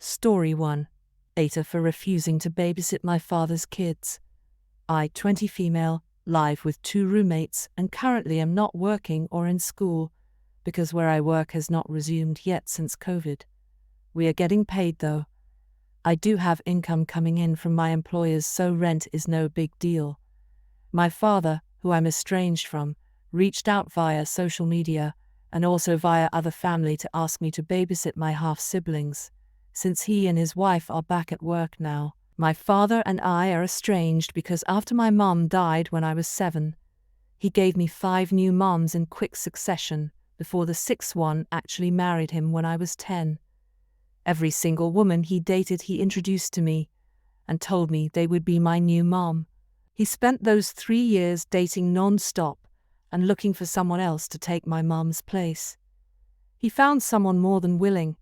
Story 1. AITA for refusing to babysit my father's kids. I, 20 female, live with 2 roommates and currently am not working or in school, because where I work has not resumed yet since COVID. We are getting paid though. I do have income coming in from my employers, so rent is no big deal. My father, who I'm estranged from, reached out via social media and also via other family to ask me to babysit my half-siblings. Since he and his wife are back at work now, my father and I are estranged because after my mom died when I was 7, he gave me 5 new moms in quick succession before the 6th one actually married him when I was 10. Every single woman he dated he introduced to me and told me they would be my new mom. He spent those 3 years dating non-stop and looking for someone else to take my mom's place. He found someone more than willing,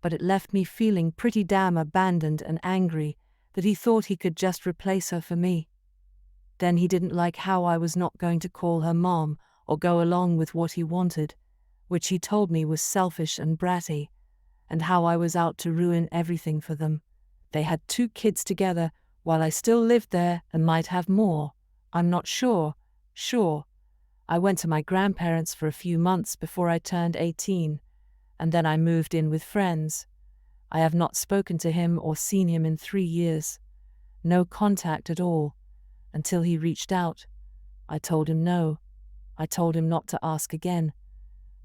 but it left me feeling pretty damn abandoned and angry that he thought he could just replace her for me. Then he didn't like how I was not going to call her mom or go along with what he wanted, which he told me was selfish and bratty, and how I was out to ruin everything for them. They had 2 kids together while I still lived there and might have more. I'm not sure. I went to my grandparents for a few months before I turned 18, and then I moved in with friends. I have not spoken to him or seen him in 3 years. No contact at all, until he reached out. I told him no. I told him not to ask again.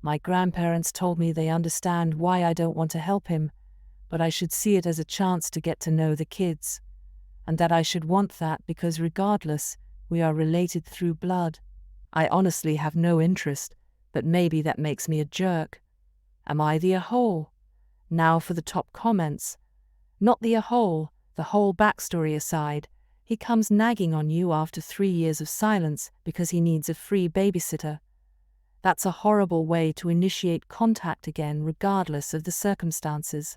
My grandparents told me they understand why I don't want to help him, but I should see it as a chance to get to know the kids, and that I should want that because regardless, we are related through blood. I honestly have no interest, but maybe that makes me a jerk. Am I the a-hole? Now for the top comments. Not the a-hole, the whole backstory aside, he comes nagging on you after 3 years of silence because he needs a free babysitter. That's a horrible way to initiate contact again regardless of the circumstances.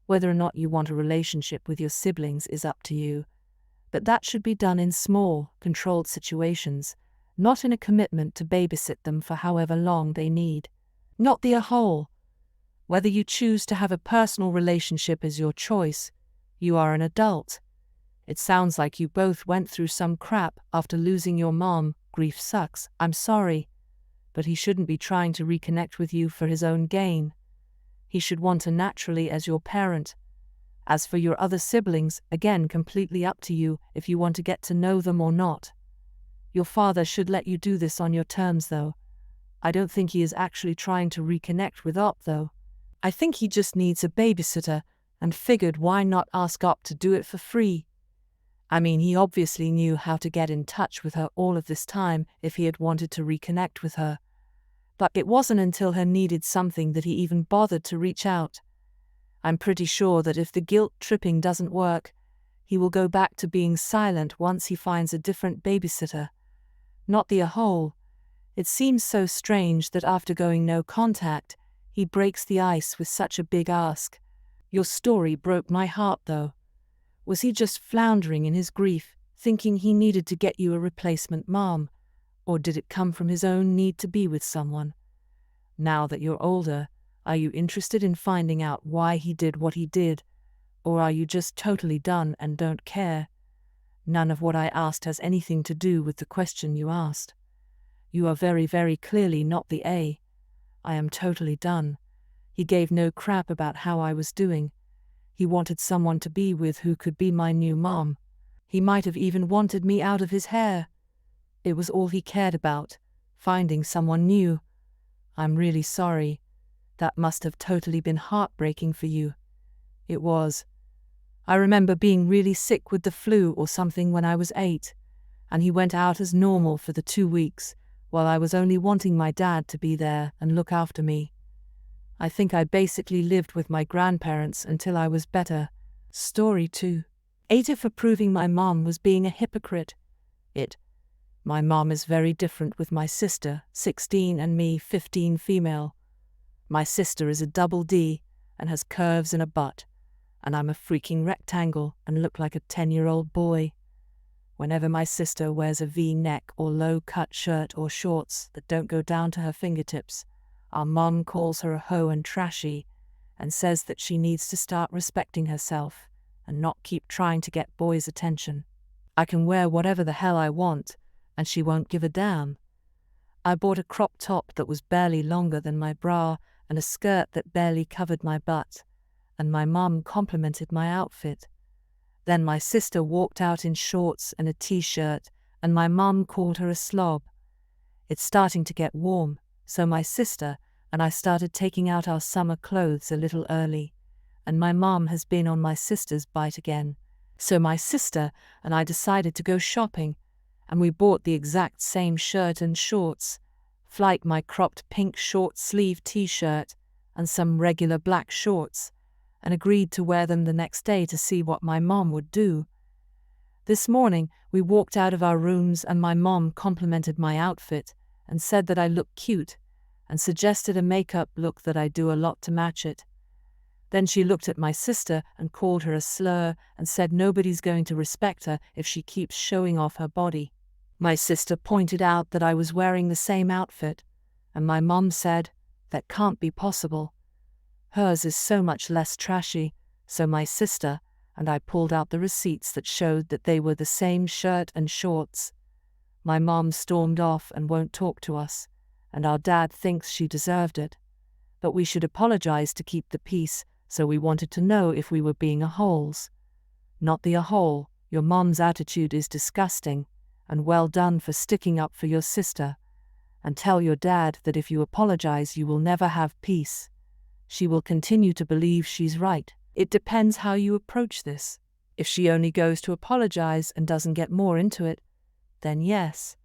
Whether or not you want a relationship with your siblings is up to you, but that should be done in small, controlled situations, not in a commitment to babysit them for however long they need. Not the a-hole. Whether you choose to have a personal relationship is your choice. You are an adult. It sounds like you both went through some crap after losing your mom. Grief sucks, I'm sorry. But he shouldn't be trying to reconnect with you for his own gain. He should want to naturally as your parent. As for your other siblings, again completely up to you if you want to get to know them or not. Your father should let you do this on your terms though. I don't think he is actually trying to reconnect with Op though. I think he just needs a babysitter and figured why not ask Op to do it for free. I mean, he obviously knew how to get in touch with her all of this time if he had wanted to reconnect with her. But it wasn't until her needed something that he even bothered to reach out. I'm pretty sure that if the guilt tripping doesn't work, he will go back to being silent once he finds a different babysitter. Not the a-hole. It seems so strange that after going no contact, he breaks the ice with such a big ask. Your story broke my heart though. Was he just floundering in his grief, thinking he needed to get you a replacement mom? Or did it come from his own need to be with someone? Now that you're older, are you interested in finding out why he did what he did? Or are you just totally done and don't care? None of what I asked has anything to do with the question you asked. You are very, very clearly not the A. I am totally done. He gave no crap about how I was doing. He wanted someone to be with who could be my new mom. He might have even wanted me out of his hair. It was all he cared about, finding someone new. I'm really sorry. That must have totally been heartbreaking for you. It was. I remember being really sick with the flu or something when I was 8, and he went out as normal for the 2 weeks, while I was only wanting my dad to be there and look after me. I think I basically lived with my grandparents until I was better. Story 2. AITA for proving my mom was being a hypocrite. My mom is very different with my sister, 16, and me, 15 female. My sister is a double D and has curves and a butt, and I'm a freaking rectangle and look like a 10-year-old boy. Whenever my sister wears a V-neck or low-cut shirt or shorts that don't go down to her fingertips, our mom calls her a hoe and trashy, and says that she needs to start respecting herself and not keep trying to get boys' attention. I can wear whatever the hell I want, and she won't give a damn. I bought a crop top that was barely longer than my bra and a skirt that barely covered my butt, and my mum complimented my outfit. Then my sister walked out in shorts and a t-shirt, and my mum called her a slob. It's starting to get warm, so my sister and I started taking out our summer clothes a little early, and my mum has been on my sister's bite again. So my sister and I decided to go shopping, and we bought the exact same shirt and shorts, like my cropped pink short-sleeve t-shirt and some regular black shorts, and agreed to wear them the next day to see what my mom would do. This morning, we walked out of our rooms and my mom complimented my outfit and said that I looked cute and suggested a makeup look that I do a lot to match it. Then she looked at my sister and called her a slur and said nobody's going to respect her if she keeps showing off her body. My sister pointed out that I was wearing the same outfit, and my mom said, "That can't be possible. Hers is so much less trashy," so my sister and I pulled out the receipts that showed that they were the same shirt and shorts. My mom stormed off and won't talk to us, and our dad thinks she deserved it. But we should apologize to keep the peace, so we wanted to know if we were being a-holes. Not the a-hole, your mom's attitude is disgusting, and well done for sticking up for your sister. And tell your dad that if you apologize you will never have peace. She will continue to believe she's right. It depends how you approach this. If she only goes to apologize and doesn't get more into it, then yes.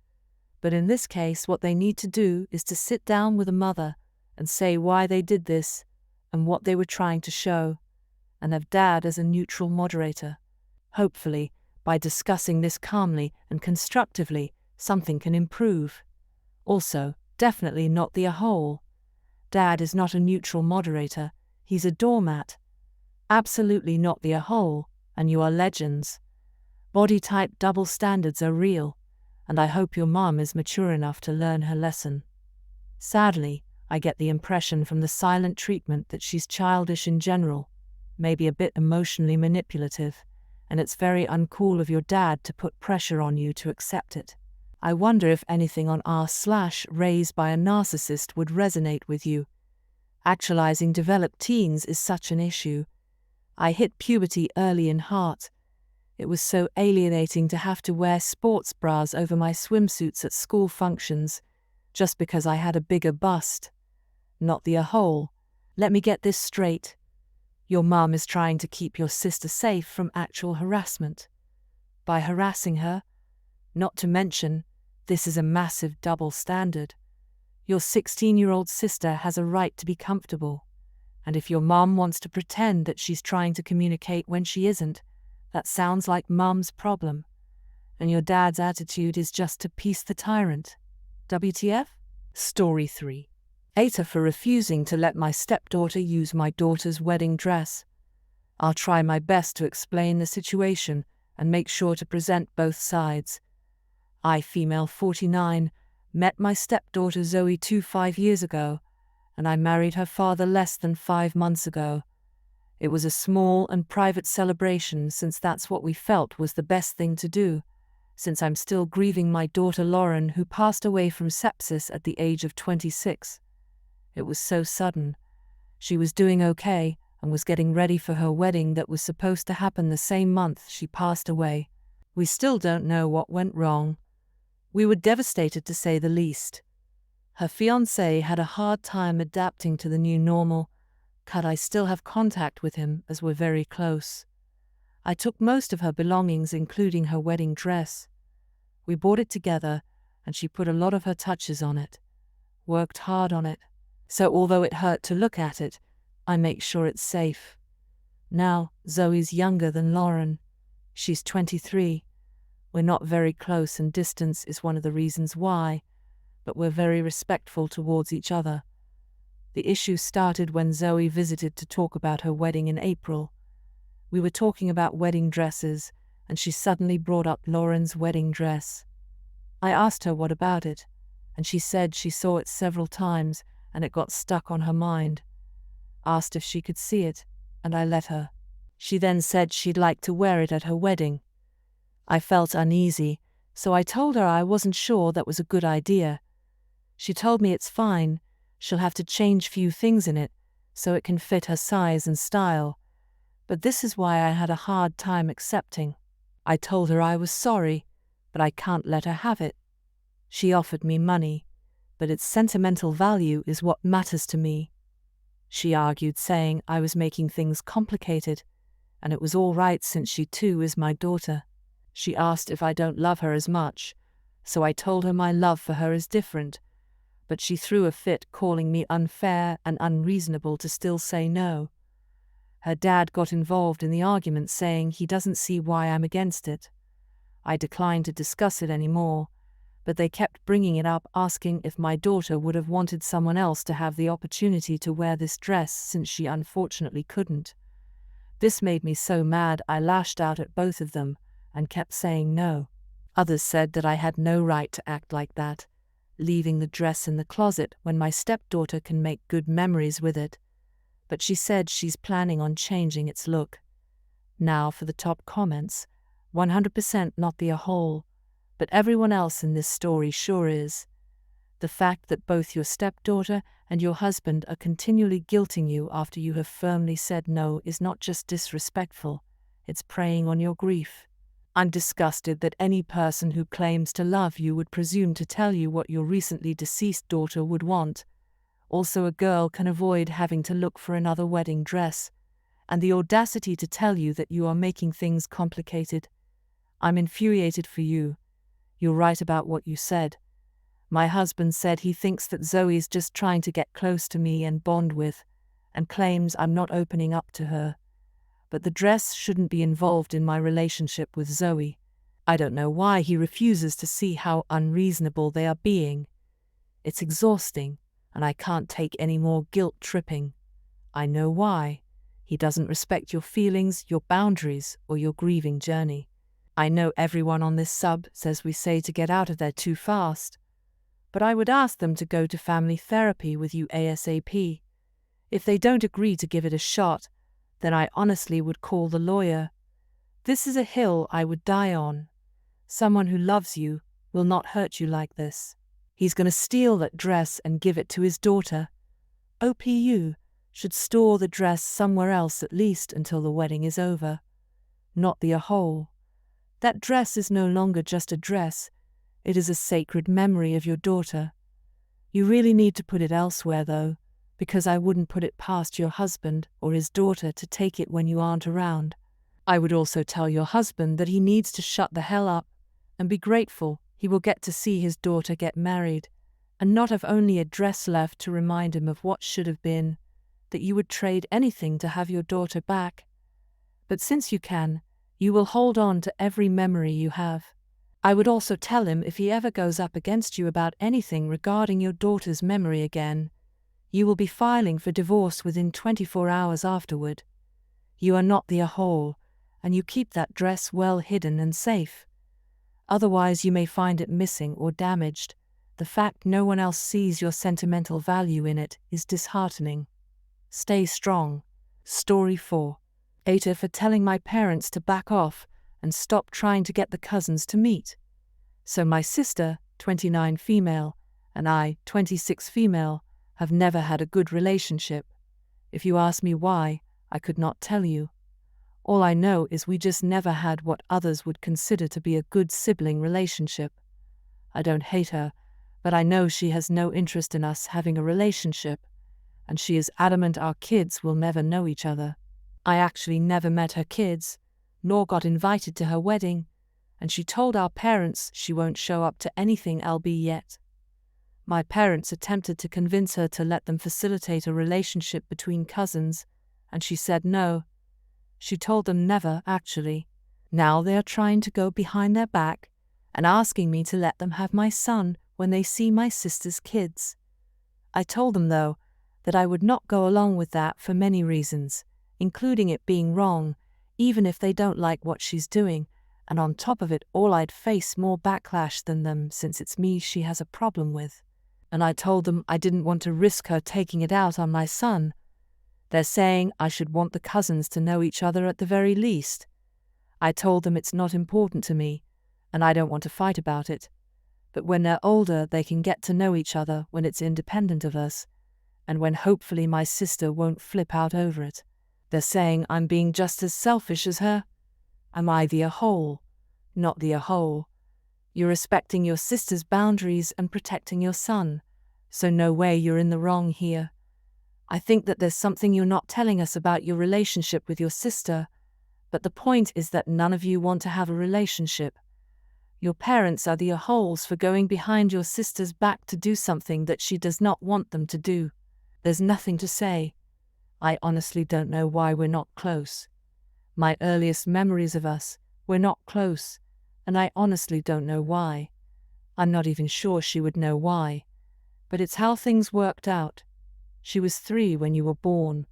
But in this case, what they need to do is to sit down with a mother and say why they did this and what they were trying to show, and have dad as a neutral moderator. Hopefully, by discussing this calmly and constructively, something can improve. Also, definitely not the a-hole. Dad is not a neutral moderator, he's a doormat. Absolutely not the a-hole, and you are legends. Body type double standards are real, and I hope your mom is mature enough to learn her lesson. Sadly, I get the impression from the silent treatment that she's childish in general, maybe a bit emotionally manipulative, and it's very uncool of your dad to put pressure on you to accept it. I wonder if anything on r/, raised by a narcissist would resonate with you. Actualizing developed teens is such an issue. I hit puberty early in heart. It was so alienating to have to wear sports bras over my swimsuits at school functions, just because I had a bigger bust. Not the a-hole. Let me get this straight. Your mom is trying to keep your sister safe from actual harassment. By harassing her, not to mention, this is a massive double standard. Your 16-year-old sister has a right to be comfortable. And if your mom wants to pretend that she's trying to communicate when she isn't, that sounds like mom's problem. And your dad's attitude is just to peace the tyrant. WTF? Story 3. AITA for refusing to let my stepdaughter use my daughter's wedding dress. I'll try my best to explain the situation and make sure to present both sides. I, female 49, met my stepdaughter Zoe 5 years ago, and I married her father less than 5 months ago. It was a small and private celebration since that's what we felt was the best thing to do, since I'm still grieving my daughter Lauren, who passed away from sepsis at the age of 26. It was so sudden. She was doing okay and was getting ready for her wedding that was supposed to happen the same month she passed away. We still don't know what went wrong. We were devastated, to say the least. Her fiancé had a hard time adapting to the new normal, but I still have contact with him as we're very close. I took most of her belongings, including her wedding dress. We bought it together, and she put a lot of her touches on it, worked hard on it. So although it hurt to look at it, I make sure it's safe. Now, Zoe's younger than Lauren. She's 23. We're not very close, and distance is one of the reasons why, but we're very respectful towards each other. The issue started when Zoe visited to talk about her wedding in April. We were talking about wedding dresses, and she suddenly brought up Lauren's wedding dress. I asked her what about it, and she said she saw it several times and it got stuck on her mind. asked if she could see it, and I let her. She then said she'd like to wear it at her wedding. I felt uneasy, so I told her I wasn't sure that was a good idea. She told me it's fine, she'll have to change few things in it, so it can fit her size and style. But this is why I had a hard time accepting. I told her I was sorry, but I can't let her have it. She offered me money, but its sentimental value is what matters to me. She argued, saying I was making things complicated, and it was all right since she too is my daughter. She asked if I don't love her as much, so I told her my love for her is different, but she threw a fit, calling me unfair and unreasonable to still say no. Her dad got involved in the argument, saying he doesn't see why I'm against it. I declined to discuss it anymore, but they kept bringing it up, asking if my daughter would have wanted someone else to have the opportunity to wear this dress since she unfortunately couldn't. This made me so mad I lashed out at both of them and kept saying no. Others said that I had no right to act like that, leaving the dress in the closet when my stepdaughter can make good memories with it. But she said she's planning on changing its look. Now for the top comments. 100% not the whole, but everyone else in this story sure is. The fact that both your stepdaughter and your husband are continually guilting you after you have firmly said no is not just disrespectful, it's preying on your grief. I'm disgusted that any person who claims to love you would presume to tell you what your recently deceased daughter would want. Also, a girl can avoid having to look for another wedding dress, and the audacity to tell you that you are making things complicated. I'm infuriated for you. You're right about what you said. My husband said he thinks that Zoe's just trying to get close to me and bond with, and claims I'm not opening up to her. But the dress shouldn't be involved in my relationship with Zoe. I don't know why he refuses to see how unreasonable they are being. It's exhausting, and I can't take any more guilt-tripping. I know why. He doesn't respect your feelings, your boundaries, or your grieving journey. I know everyone on this sub says we say to get out of there too fast, but I would ask them to go to family therapy with you ASAP. If they don't agree to give it a shot, then I honestly would call the lawyer. This is a hill I would die on. Someone who loves you will not hurt you like this. He's going to steal that dress and give it to his daughter. OPU should store the dress somewhere else at least until the wedding is over. Not the whole. That dress is no longer just a dress, it is a sacred memory of your daughter. You really need to put it elsewhere though, because I wouldn't put it past your husband or his daughter to take it when you aren't around. I would also tell your husband that he needs to shut the hell up and be grateful he will get to see his daughter get married, and not have only a dress left to remind him of what should have been, that you would trade anything to have your daughter back. But since you can, you will hold on to every memory you have. I would also tell him if he ever goes up against you about anything regarding your daughter's memory again, you will be filing for divorce within 24 hours afterward. You are not the whole, and you keep that dress well hidden and safe. Otherwise you may find it missing or damaged. The fact no one else sees your sentimental value in it is disheartening. Stay strong. Story 4. AITA for telling my parents to back off and stop trying to get the cousins to meet. So my sister, 29 female, and I, 26 female, have never had a good relationship. If you ask me why, I could not tell you. All I know is we just never had what others would consider to be a good sibling relationship. I don't hate her, but I know she has no interest in us having a relationship, and she is adamant our kids will never know each other. I actually never met her kids, nor got invited to her wedding, and she told our parents she won't show up to anything LB yet. My parents attempted to convince her to let them facilitate a relationship between cousins, and she said no. She told them never, actually. Now they are trying to go behind their back and asking me to let them have my son when they see my sister's kids. I told them, though, that I would not go along with that for many reasons, including it being wrong, even if they don't like what she's doing, and on top of it all I'd face more backlash than them since it's me she has a problem with. And I told them I didn't want to risk her taking it out on my son. They're saying I should want the cousins to know each other at the very least. I told them it's not important to me, and I don't want to fight about it. But when they're older, they can get to know each other when it's independent of us, and when hopefully my sister won't flip out over it. They're saying I'm being just as selfish as her. Am I the a-hole? Not the a-hole. You're respecting your sister's boundaries and protecting your son, so no way you're in the wrong here. I think that there's something you're not telling us about your relationship with your sister, but the point is that none of you want to have a relationship. Your parents are the a-holes for going behind your sister's back to do something that she does not want them to do. There's nothing to say. I honestly don't know why we're not close. My earliest memories of us, we're not close, and I honestly don't know why. I'm not even sure she would know why. But it's how things worked out. She was 3 when you were born.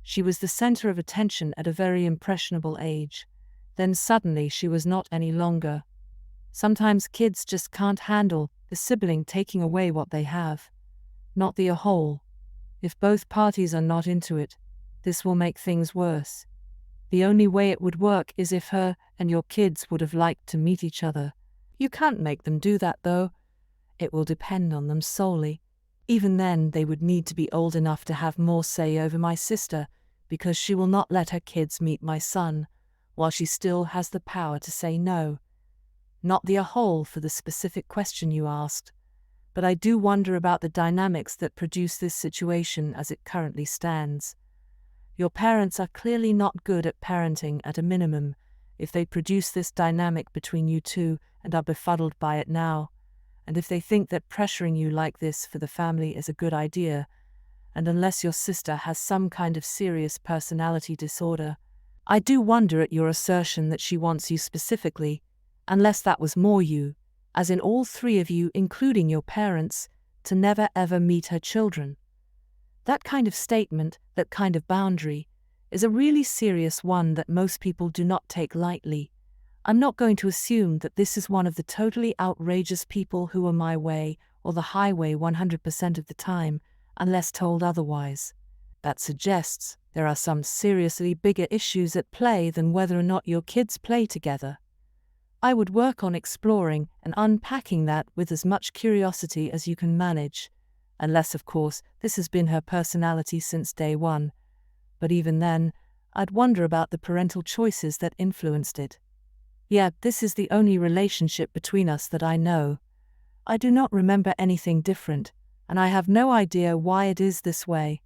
She was the center of attention at a very impressionable age. Then suddenly she was not any longer. Sometimes kids just can't handle the sibling taking away what they have. Not the a-hole. If both parties are not into it, this will make things worse. The only way it would work is if her and your kids would have liked to meet each other. You can't make them do that, though. It will depend on them solely. Even then, they would need to be old enough to have more say over my sister, because she will not let her kids meet my son, while she still has the power to say no. Not the a-hole for the specific question you asked, but I do wonder about the dynamics that produce this situation as it currently stands. Your parents are clearly not good at parenting at a minimum, if they produce this dynamic between you two and are befuddled by it now, and if they think that pressuring you like this for the family is a good idea, and unless your sister has some kind of serious personality disorder. I do wonder at your assertion that she wants you specifically, unless that was more you, as in all 3 of you, including your parents, to never ever meet her children. That kind of statement, that kind of boundary, is a really serious one that most people do not take lightly. I'm not going to assume that this is one of the totally outrageous people who are my way or the highway 100% of the time, unless told otherwise. That suggests there are some seriously bigger issues at play than whether or not your kids play together. I would work on exploring and unpacking that with as much curiosity as you can manage. Unless, of course, this has been her personality since day one. But even then, I'd wonder about the parental choices that influenced it. Yeah, this is the only relationship between us that I know. I do not remember anything different, and I have no idea why it is this way.